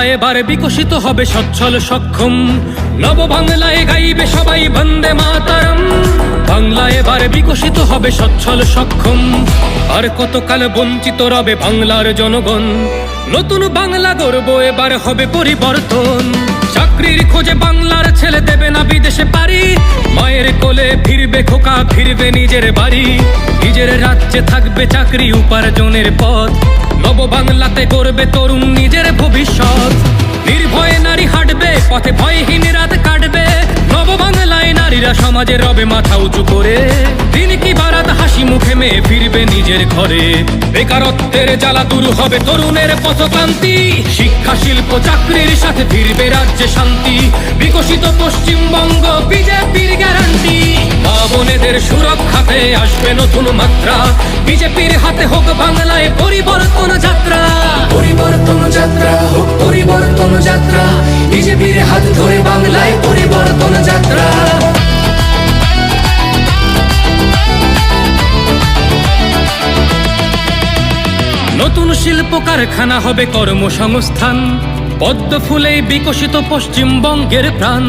বাংলা এবার বিকশিত হবে সচ্ছল সক্ষম, নব বাংলায় গাইবে সবাই বন্দে মাতরম। বাংলা এবার বিকশিত হবে সচ্ছল সক্ষম, আর কতকাল বঞ্চিত রবে বাংলার জনগণ। নতুন বাংলা গর্ব এবার হবে পরিবর্তন। চাকরির খোঁজে বাংলার ছেলে দেবে না বিদেশে পারি, মায়ের কোলে ফিরবে খোকা, ফিরবে নিজের বাড়ি। নিজের রাজ্যে থাকবে চাকরি উপার্জনের পথ, নব বাংলাতে করবে তরুণ নিজের ভবিষ্যৎ। নির্ভয়ে নারী হাঁটবে পথে, ভয়হীন রাত কাটবে। নব বাংলায় নারীরা সমাজে রবে মাথা উঁচু করে, দিন কি বারাত হাসি মুখে মেয়ে ফিরবে নিজের ঘরে। বেকারত্বের জ্বালা দূর হবে তরুণের পথক্রান্তি, শিক্ষা শিল্প চাকরির সাথে ফিরবে রাজ্যে শান্তি। বিকশিত পশ্চিমবঙ্গ বিজেপির গ্যারান্টি, মা বোনেদের সুরক্ষাতে আসবে নতুন মাত্রা। বিজেপির হাতে হোক বাংলায় পরিবর্তন যাত্রা। পরিবর্তন যাত্রা হোক পরিবর্তন যাত্রা, বিজেপির হাত ধরে বাংলায় পরিবর্তন যাত্রা। নতুন শিল্প কারখানা হবে কর্মসংস্থান, পদ্ম ফুলেই বিকশিত পশ্চিমবঙ্গের প্রাণ।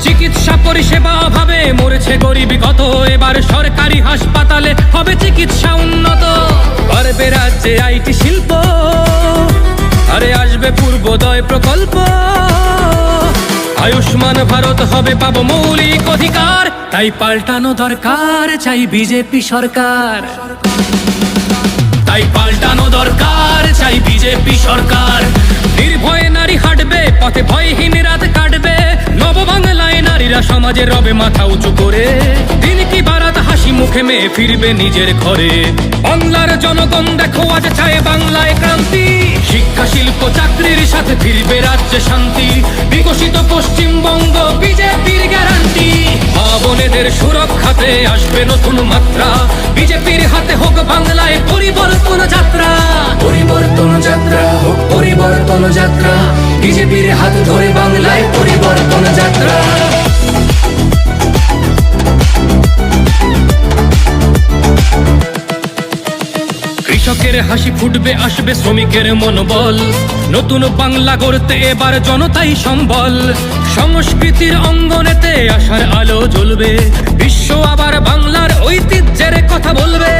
চিকিৎসা পরিষেবা অভাবে মরেছে গরিবী কত, এবার সরকারি হাসপাতালে হবে চিকিৎসা উন্নত। বাড়বে রাজ্যে আইটি শিল্প, আরে আসবে পূর্বোদয় প্রকল্প। আয়ুষ্মান ভারত হবে পাবো মৌলিক অধিকার, তাই পাল্টানো দরকার চাই বিজেপি সরকার। তাই পাল্টানো দরকার চাই বিজেপি সরকার। নির্ভয়ে নারী হাঁটবে পথে, ভয়হীন রাত কাটবে। নব বাংলায় নারীরা সমাজে রবে মাথা উঁচু করে, দিন কি বারাত হাসি মুখে মেয়ে ফিরবে নিজের ঘরে। বাংলার জনগণ দেখো আজ চায় বাংলায় ক্রান্তি, শিক্ষা শিল্প চাকরির সাথে ফিরবে রাজ্যে শান্তি। বিকশিত পশ্চিমবঙ্গ বিজেপির গ্যারান্টি, মা বোনেদের সুরক্ষাতে আসবে নতুন মাত্রা। বিজেপির হাতে হোক বাংলায় পরিবর্তন যাত্রা। পরিবর্তন যাত্রা হোক পরিবর্তন যাত্রা, বিজেপির হাত ধরে বাংলায় পরিবর্তন যাত্রা। কৃষকের হাসি ফুটবে, আসবে শ্রমিকের মনোবল। নতুন বাংলা গড়তে এবার জনতাই সম্বল। সংস্কৃতির অঙ্গনেতে আশার আলো জ্বলবে, বিশ্ব আবার বাংলার ঐতিহ্যের কথা বলবে।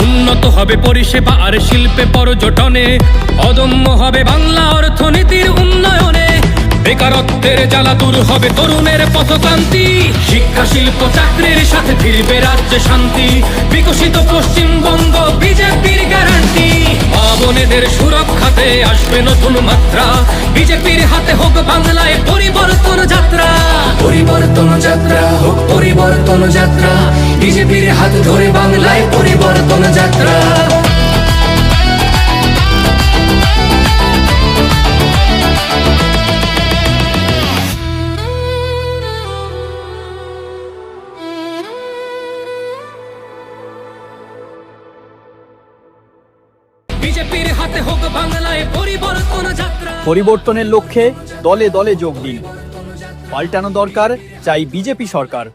উন্নত হবে পরিষেবা আর শিল্পে পর্যটনে, অদম্য হবে বাংলা অর্থনীতির উন্নয়নে। বেকারত্বের জ্বালা দূর হবে তরুণের পথক্রান্তি, শিক্ষা শিল্প চাকরির সাথে ফিরবে রাজ্যে শান্তি। বিকশিত পশ্চিমবঙ্গ বিজেপির গ্যারান্টি, মা বোনেদের সুরক্ষাতে আসবে নতুন মাত্রা। বিজেপির হাতে হোক বাংলায় পরিবর্তন যাত্রা। পরিবর্তন যাত্রা হোক পরিবর্তন যাত্রা, বিজেপির হাত ধরে বাংলায় পরিবর্তন যাত্রা। বিজেপির হাতে হোক বাংলায় পরিবর্তন যাত্রা। পরিবর্তনের লক্ষ্যে দলে দলে যোগ দিন। পাল্টানো দরকার চাই বিজেপি সরকার।